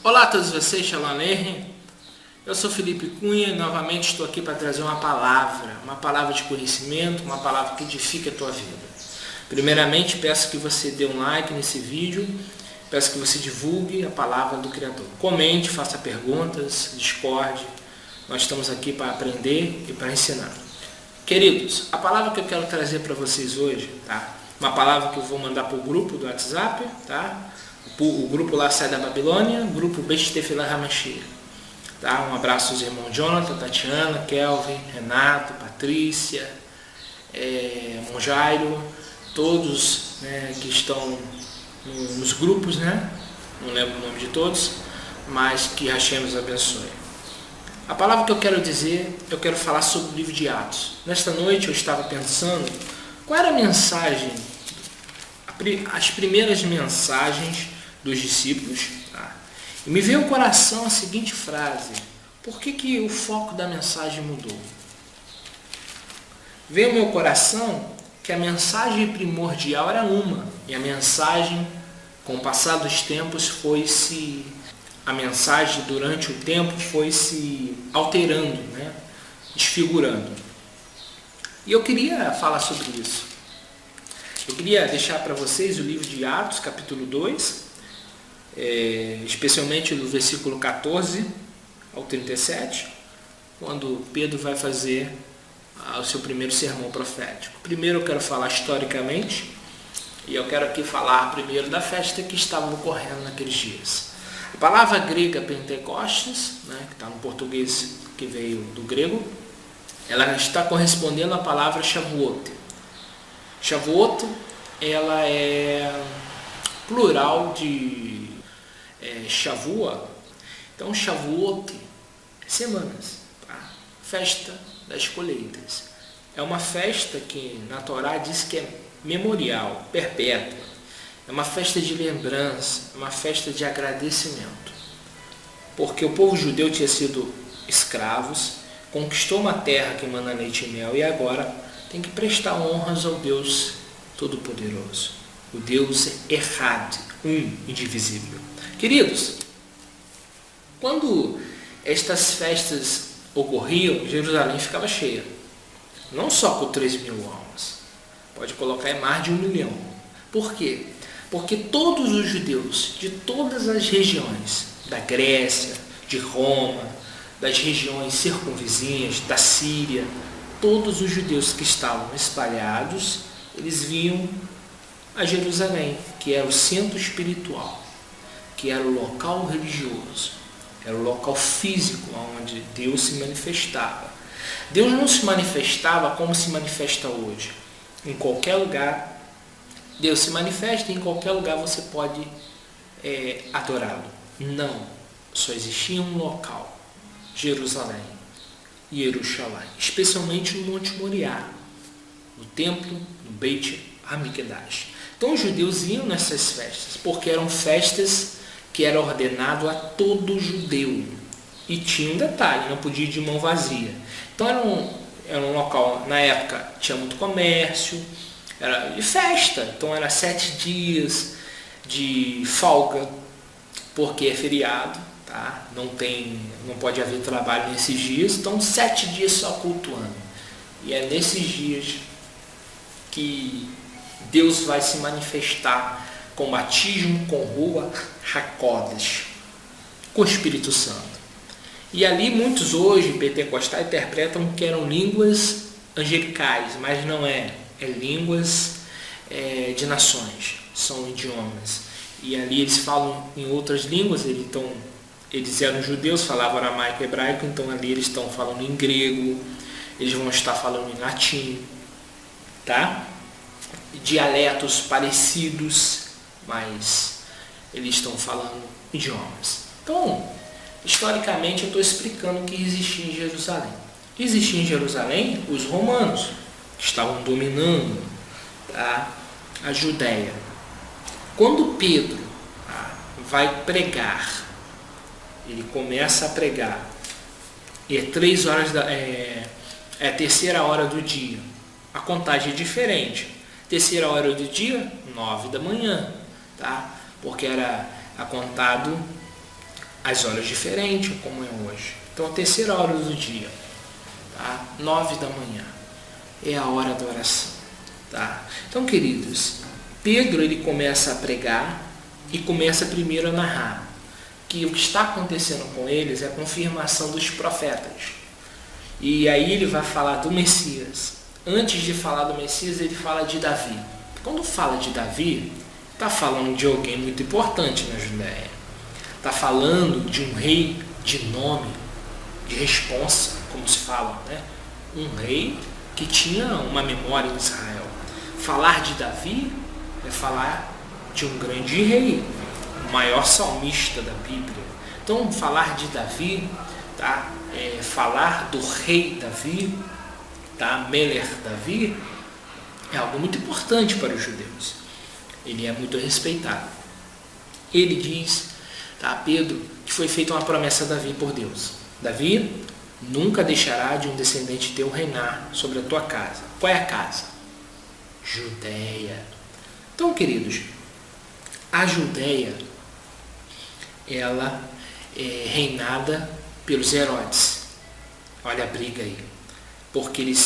Olá a todos vocês, Shalom Aleichem. Eu sou Felipe Cunha e novamente estou aqui para trazer uma palavra de conhecimento, uma palavra que edifique a tua vida. Primeiramente, peço que você dê um like nesse vídeo, peço que você divulgue a palavra do Criador. Comente, faça perguntas, discorde. Nós estamos aqui para aprender e para ensinar. Queridos, a palavra que eu quero trazer para vocês hoje, tá? Uma palavra que eu vou mandar para o grupo do WhatsApp, tá? O grupo lá sai da Babilônia, o grupo Beit Tefillah HaMashiach. Tá? Um abraço aos irmãos Jonathan, Tatiana, Kelvin, Renato, Patrícia, Monjairo, todos, né, que estão nos grupos, né? Não lembro o nome de todos, mas que Hashem nos abençoe. A palavra que eu quero dizer, eu quero falar sobre o livro de Atos. Nesta noite eu estava pensando qual era a mensagem, as primeiras mensagens dos discípulos, tá? E me veio ao coração a seguinte frase: por que o foco da mensagem mudou? Veio ao meu coração que a mensagem primordial era uma, e a mensagem, com o passar dos tempos, a mensagem durante o tempo foi se alterando, né? Desfigurando. E eu queria falar sobre isso. Eu queria deixar para vocês o livro de Atos, capítulo 2, especialmente do versículo 14 ao 37, quando Pedro vai fazer o seu primeiro sermão profético. Primeiro eu quero falar historicamente, e eu quero aqui falar primeiro da festa que estava ocorrendo naqueles dias. A palavra grega Pentecostes, né, que está no português que veio do grego, ela está correspondendo à palavra Shavuot. Shavuot, ela é plural de Shavua. Então, Shavuot é semanas, tá? Festa das colheitas. É uma festa que na Torá diz que é memorial, perpétua. É uma festa de lembrança, é uma festa de agradecimento. Porque o povo judeu tinha sido escravos, conquistou uma terra que emana leite e mel e agora tem que prestar honras ao Deus Todo-Poderoso, o Deus Echad, indivisível. Queridos, quando estas festas ocorriam, Jerusalém ficava cheia, não só com 3.000 almas, pode colocar em mais de 1 milhão. Por quê? Porque todos os judeus de todas as regiões, da Grécia, de Roma, das regiões circunvizinhas, da Síria, todos os judeus que estavam espalhados, eles vinham a Jerusalém, que era o centro espiritual, que era o local religioso, era o local físico onde Deus se manifestava. Deus não se manifestava como se manifesta hoje. Em qualquer lugar, Deus se manifesta e em qualquer lugar você pode adorá-lo. Não, só existia um local, Jerusalém, Jerusalém, especialmente no Monte Moriá, no templo, no Beit HaMikdash. Então os judeus iam nessas festas, porque eram festas que era ordenado a todo judeu. E tinha um detalhe, não podia ir de mão vazia. Então era um local, na época tinha muito comércio, era de festa, então era 7 dias de folga, porque é feriado, tá? Não pode haver trabalho nesses dias, então 7 dias só cultuando. E é nesses dias que Deus vai se manifestar com batismo, com Ruach HaKodesh, com o Espírito Santo. E ali muitos hoje, pentecostais, interpretam que eram línguas angelicais, mas não é. É línguas de nações, são idiomas. E ali eles falam em outras línguas, eles eram judeus, falavam aramaico e hebraico, então ali eles estão falando em grego, eles vão estar falando em latim, tá? Dialetos parecidos, mas eles estão falando idiomas. Então, historicamente, eu estou explicando o que existia em Jerusalém. Existia em Jerusalém os romanos, que estavam dominando, tá, a Judéia. Quando Pedro, tá, vai pregar, ele começa a pregar, e é a terceira hora do dia. A contagem é diferente. Terceira hora do dia, 9 da manhã, tá? Porque era contado as horas diferentes, como é hoje. Então, a terceira hora do dia, tá? 9 da manhã, é a hora da oração, tá? Então, queridos, Pedro, ele começa a pregar e começa primeiro a narrar que o que está acontecendo com eles é a confirmação dos profetas. E aí ele vai falar do Messias. Antes de falar do Messias, ele fala de Davi. Quando fala de Davi, está falando de alguém muito importante na Judéia. Está falando de um rei de nome, de responsa, como se fala, né? Um rei que tinha uma memória em Israel. Falar de Davi é falar de um grande rei, o maior salmista da Bíblia. Então, falar de Davi, tá? Falar do rei Davi, tá? Melech Davi, é algo muito importante para os judeus. Ele é muito respeitado. Ele diz, tá, Pedro, que foi feita uma promessa a Davi por Deus. Davi nunca deixará de um descendente teu reinar sobre a tua casa. Qual é a casa? Judéia. Então, queridos, a Judéia, ela é reinada pelos Herodes. Olha a briga aí. Porque eles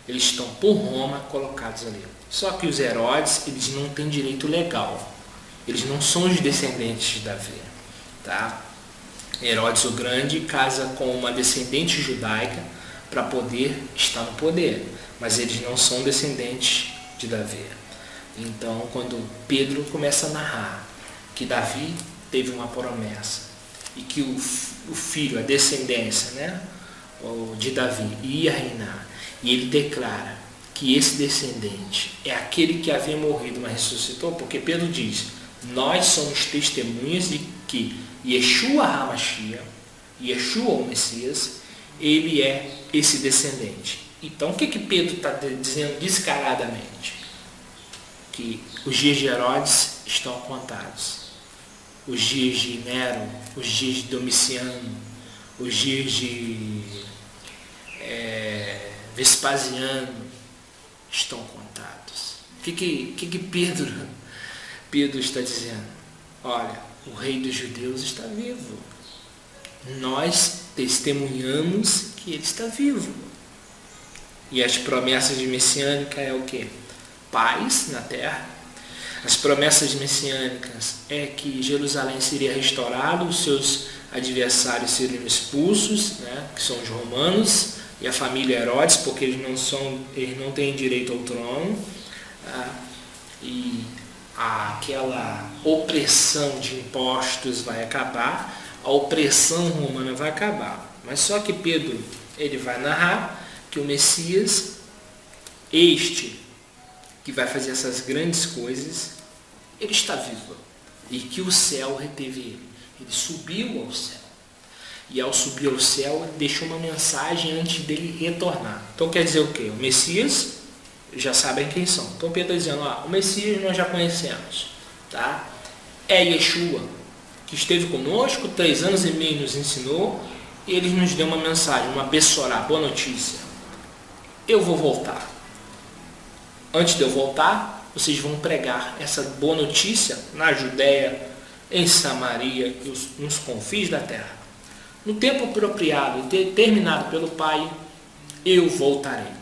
estão por Roma colocados ali. Só que os Herodes, eles não têm direito legal. Eles não são os descendentes de Davi, tá? Herodes o Grande casa com uma descendente judaica para poder estar no poder, mas eles não são descendentes de Davi. Então, quando Pedro começa a narrar que Davi teve uma promessa e que o filho, a descendência, né, de Davi ia reinar, e ele declara que esse descendente é aquele que havia morrido, mas ressuscitou, porque Pedro diz, nós somos testemunhas de que Yeshua HaMashiach, Yeshua o Messias, ele é esse descendente. Então, o que Pedro está dizendo descaradamente? Que os dias de Herodes estão contados. Os dias de Nero, os dias de Domiciano, os dias de Vespasiano estão contados. O que Pedro está dizendo? Olha, o rei dos judeus está vivo. Nós testemunhamos que ele está vivo. E as promessas de messiânica é o quê? Paz na terra. As promessas messiânicas é que Jerusalém seria restaurado, os seus adversários seriam expulsos, né, que são os romanos e a família Herodes, porque eles não têm direito ao trono, e aquela opressão de impostos vai acabar, a opressão romana vai acabar. Mas só que Pedro, ele vai narrar que o Messias, que vai fazer essas grandes coisas, ele está vivo. E que o céu reteve ele. Ele subiu ao céu. E ao subir ao céu, ele deixou uma mensagem antes dele retornar. Então quer dizer o quê? O Messias, já sabem quem são. Então Pedro está dizendo, o Messias nós já conhecemos. Tá? É Yeshua, que esteve conosco, 3 anos e meio nos ensinou, e ele nos deu uma mensagem, uma bessorá, boa notícia. Eu vou voltar. Antes de eu voltar, vocês vão pregar essa boa notícia na Judéia, em Samaria e nos confins da terra. No tempo apropriado e determinado pelo Pai, eu voltarei.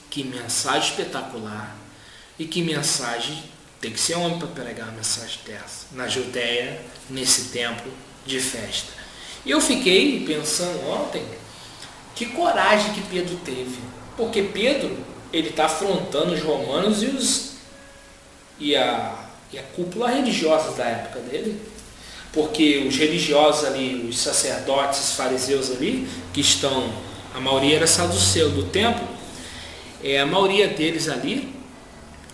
Que mensagem espetacular! E que mensagem, tem que ser homem para pregar uma mensagem dessa, na Judéia, nesse tempo de festa. E eu fiquei pensando ontem, que coragem que Pedro teve. Porque Pedro, ele está afrontando os romanos e a cúpula religiosa da época dele, porque os religiosos ali, os sacerdotes, os fariseus ali, que estão, a maioria era saduceu do templo, a maioria deles ali,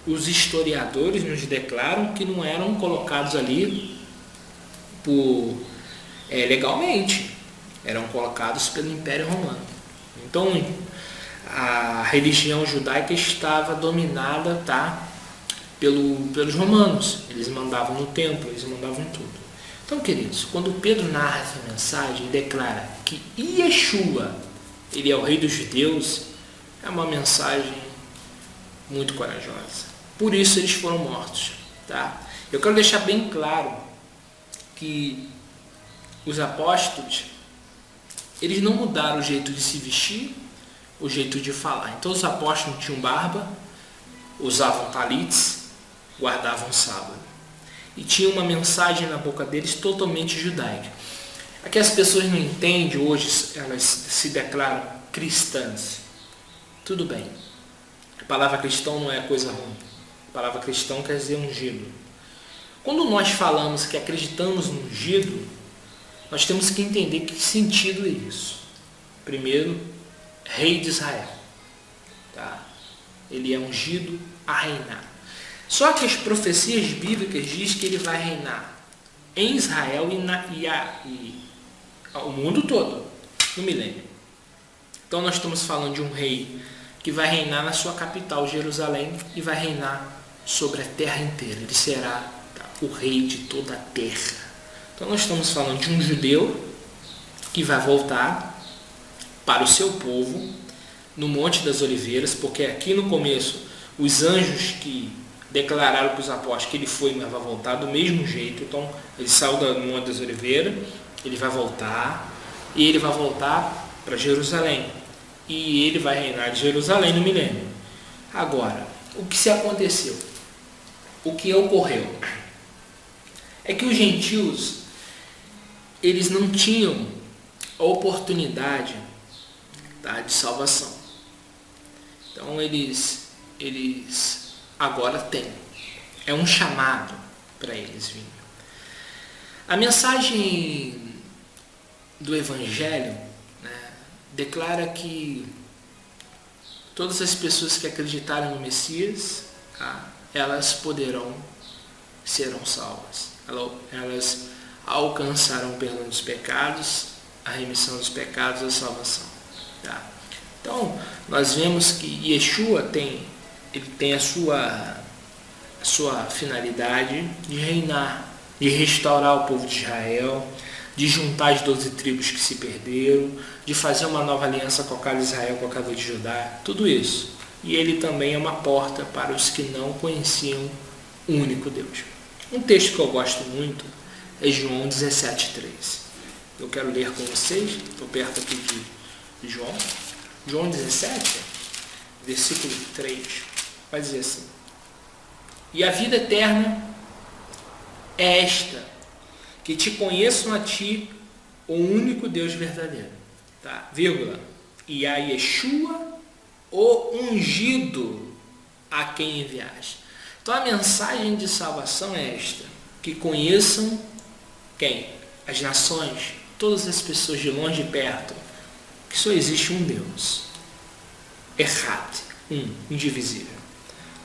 os historiadores nos declaram que não eram colocados ali legalmente, eram colocados pelo Império Romano. Então, a religião judaica estava dominada, tá, pelos romanos. Eles mandavam no templo, eles mandavam em tudo. Então, queridos, quando Pedro narra essa mensagem e declara que Yeshua, ele é o rei dos judeus, é uma mensagem muito corajosa. Por isso eles foram mortos. Tá? Eu quero deixar bem claro que os apóstolos, eles não mudaram o jeito de se vestir, o jeito de falar. Então os apóstolos tinham barba, usavam talites, guardavam sábado. E tinha uma mensagem na boca deles totalmente judaica. Aqui as pessoas não entendem hoje, elas se declaram cristãs. Tudo bem. A palavra cristão não é coisa ruim. A palavra cristão quer dizer ungido. Quando nós falamos que acreditamos no ungido, nós temos que entender que sentido é isso. Primeiro, rei de Israel. Tá? Ele é ungido a reinar. Só que as profecias bíblicas dizem que ele vai reinar em Israel e ao mundo todo, no milênio. Então nós estamos falando de um rei que vai reinar na sua capital, Jerusalém, e vai reinar sobre a terra inteira. Ele será o rei de toda a terra. Então nós estamos falando de um judeu que vai voltar para o seu povo no Monte das Oliveiras, porque aqui no começo os anjos que declararam para os apóstolos que ele foi, mas vai voltar do mesmo jeito. Então ele saiu do Monte das Oliveiras, ele vai voltar, e ele vai voltar para Jerusalém, e ele vai reinar de Jerusalém no milênio. Agora, o que se aconteceu? O que ocorreu? É que os gentios, eles não tinham a oportunidade, tá, de salvação. Então eles agora têm. É um chamado para eles virem. A mensagem do Evangelho, né, declara que todas as pessoas que acreditarem no Messias, tá, elas serão salvas. Elas alcançarão o perdão dos pecados, a remissão dos pecados, a salvação. Tá? Então, nós vemos que Yeshua tem a sua finalidade de reinar, de restaurar o povo de Israel, de juntar as 12 tribos que se perderam, de fazer uma nova aliança com a casa de Israel, com a casa de Judá, tudo isso. E ele também é uma porta para os que não conheciam o único Deus. Um texto que eu gosto muito é João 17,3. Eu quero ler com vocês, estou perto aqui de João. João 17, versículo 3, vai dizer assim: e a vida eterna é esta, que te conheçam a ti, o único Deus verdadeiro. Tá? Vírgula. E a Yeshua, o ungido, a quem enviaste. Então a mensagem de salvação é esta: que conheçam quem? As nações, todas as pessoas de longe e perto, que só existe um Deus, Echad, indivisível,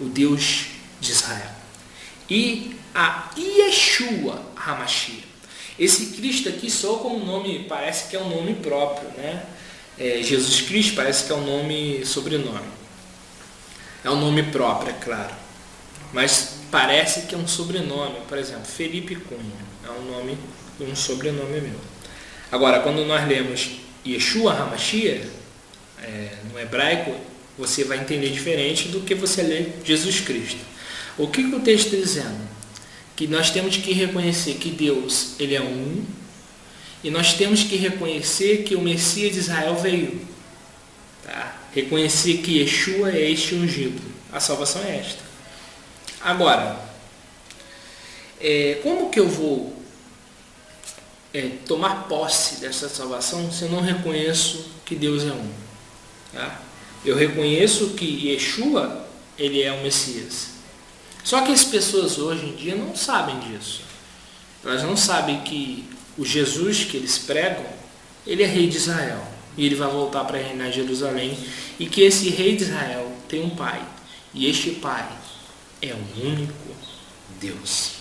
o Deus de Israel. E a Yeshua HaMashiach. Esse Cristo aqui soa como nome, parece que é um nome próprio, né? Jesus Cristo parece que é um nome, sobrenome. É um nome próprio, é claro. Mas parece que é um sobrenome. Por exemplo, Felipe Cunha é um nome, um sobrenome meu. Agora, quando nós lemos Yeshua HaMashiach, no hebraico, você vai entender diferente do que você lê Jesus Cristo. O que o texto está dizendo? Que nós temos que reconhecer que Deus, ele é um, e nós temos que reconhecer que o Messias de Israel veio. Tá? Reconhecer que Yeshua é este ungido. A salvação é esta. Agora, como que eu vou tomar posse dessa salvação se eu não reconheço que Deus é um? Tá? Eu reconheço que Yeshua, ele é o Messias. Só que as pessoas hoje em dia não sabem disso. Elas não sabem que o Jesus que eles pregam, ele é rei de Israel. E ele vai voltar para reinar em Jerusalém. E que esse rei de Israel tem um pai. E este pai é o único Deus.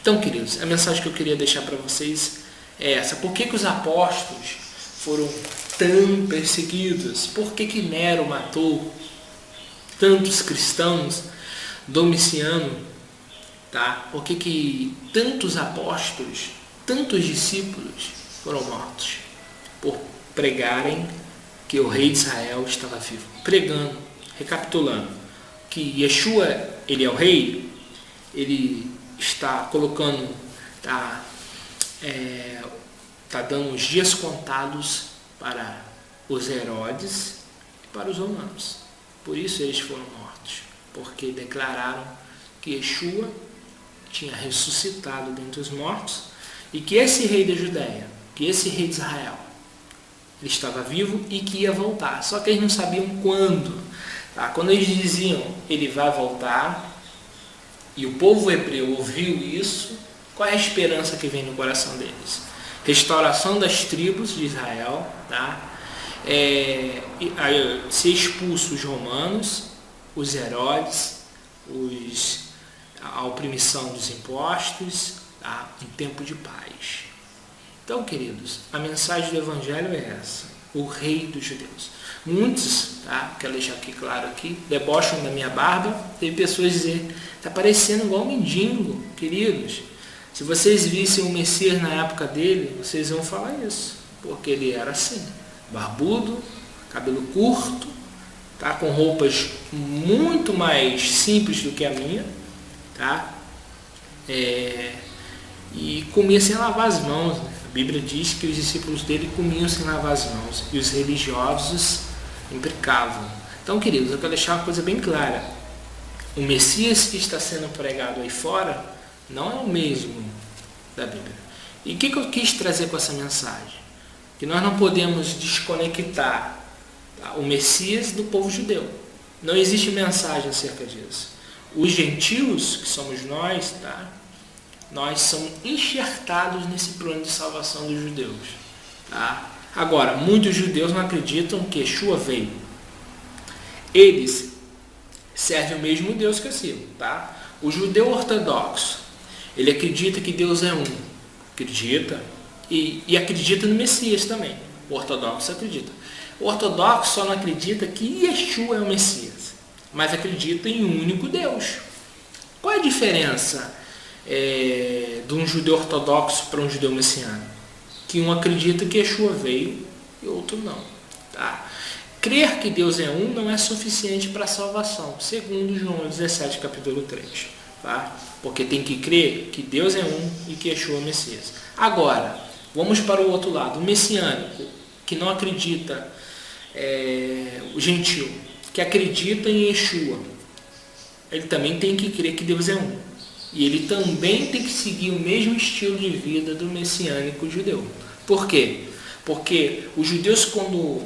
Então, queridos, a mensagem que eu queria deixar para vocês é essa. Por que os apóstolos foram tão perseguidos? Por que Nero matou tantos cristãos? Domiciano, tá? Por que tantos apóstolos, tantos discípulos foram mortos? Por pregarem que o rei de Israel estava vivo. Pregando, recapitulando, que Yeshua, ele é o rei, ele está colocando, tá, está dando os dias contados para os Herodes e para os romanos. Por isso eles foram mortos, porque declararam que Yeshua tinha ressuscitado dentre os mortos e que esse rei da Judéia, que esse rei de Israel, ele estava vivo e que ia voltar. Só que eles não sabiam quando. Tá? Quando eles diziam, ele vai voltar, e o povo hebreu ouviu isso, qual é a esperança que vem no coração deles? Restauração das tribos de Israel, tá? Ser expulso os romanos, os Herodes, a oprimição dos impostos, tá? Um tempo de paz. Então, queridos, a mensagem do Evangelho é essa: o rei dos judeus. Muitos, tá? Quero deixar aqui claro aqui, debocham da minha barba. Teve pessoas dizer, está parecendo igual um mendigo. Queridos, se vocês vissem o Messias na época dele, vocês vão falar isso, porque ele era assim, barbudo, cabelo curto, tá? Com roupas muito mais simples do que a minha, tá? E comia sem lavar as mãos, né? A Bíblia diz que os discípulos dele comiam sem lavar as mãos e os religiosos imprecavam. Então, queridos, eu quero deixar uma coisa bem clara: o Messias que está sendo pregado aí fora não é o mesmo da Bíblia. E o que eu quis trazer com essa mensagem? Que nós não podemos desconectar, tá, o Messias do povo judeu. Não existe mensagem acerca disso. Os gentios, que somos nós, tá? Nós somos enxertados nesse plano de salvação dos judeus. Tá? Agora, muitos judeus não acreditam que Yeshua veio. Eles servem o mesmo Deus que eu sirvo. Tá? O judeu ortodoxo, ele acredita que Deus é um. Acredita. E acredita no Messias também. O ortodoxo acredita. O ortodoxo só não acredita que Yeshua é o Messias, mas acredita em um único Deus. Qual é a diferença de um judeu ortodoxo para um judeu messiânico? Que um acredita que Yeshua veio e outro não. Tá? Crer que Deus é um não é suficiente para a salvação, segundo João 17, capítulo 3. Tá? Porque tem que crer que Deus é um e que Yeshua é o Messias. Agora, vamos para o outro lado. O messiânico, que não acredita, o gentil, que acredita em Yeshua, ele também tem que crer que Deus é um. E ele também tem que seguir o mesmo estilo de vida do messiânico judeu. Por quê? Porque os judeus, quando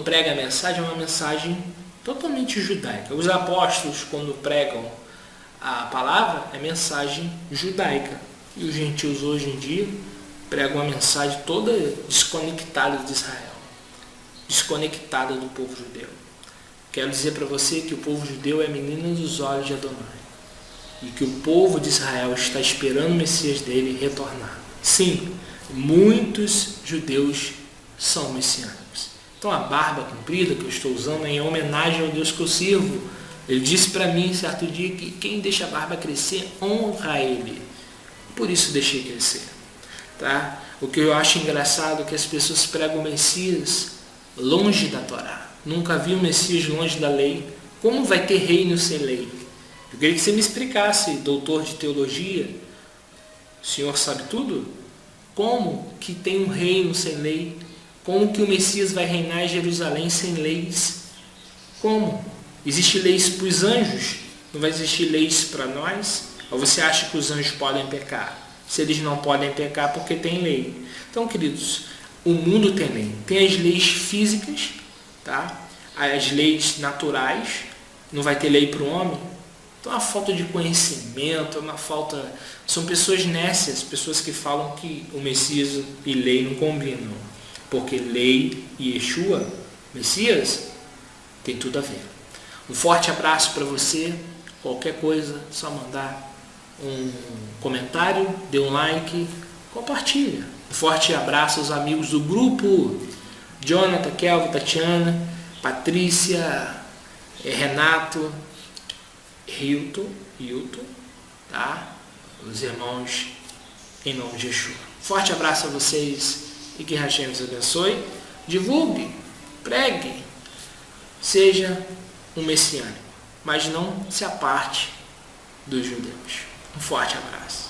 prega a mensagem, é uma mensagem totalmente judaica. Os apóstolos, quando pregam a palavra, é mensagem judaica. E os gentios hoje em dia pregam uma mensagem toda desconectada de Israel, desconectada do povo judeu. Quero dizer para você que o povo judeu é menina dos olhos de Adonai. E que o povo de Israel está esperando o Messias dele retornar. Sim, muitos judeus são messiânicos. Então a barba comprida que eu estou usando é em homenagem ao Deus que eu sirvo. Ele disse para mim certo dia que quem deixa a barba crescer honra ele. Por isso deixei crescer. Tá? O que eu acho engraçado é que as pessoas pregam o Messias longe da Torá. Nunca vi o Messias longe da lei. Como vai ter reino sem lei? Eu queria que você me explicasse, doutor de teologia, o senhor sabe tudo? Como que tem um reino sem lei? Como que o Messias vai reinar em Jerusalém sem leis? Como? Existem leis para os anjos? Não vai existir leis para nós? Ou você acha que os anjos podem pecar? Se eles não podem pecar, porque tem lei. Então, queridos, o mundo tem lei. Tem as leis físicas, tá? As leis naturais. Não vai ter lei para o homem? Então, a falta de conhecimento, são pessoas nécias, pessoas que falam que o Messias e lei não combinam. Porque lei e Yeshua, Messias, tem tudo a ver. Um forte abraço para você. Qualquer coisa, só mandar um comentário, dê um like, compartilha. Um forte abraço aos amigos do grupo: Jonathan, Kelvin, Tatiana, Patrícia, Renato, Hilton, tá? Os irmãos, em nome de Yeshua. Forte abraço a vocês e que Hashem os abençoe. Divulgue, pregue, seja um messiânico, mas não se aparte dos judeus. Um forte abraço.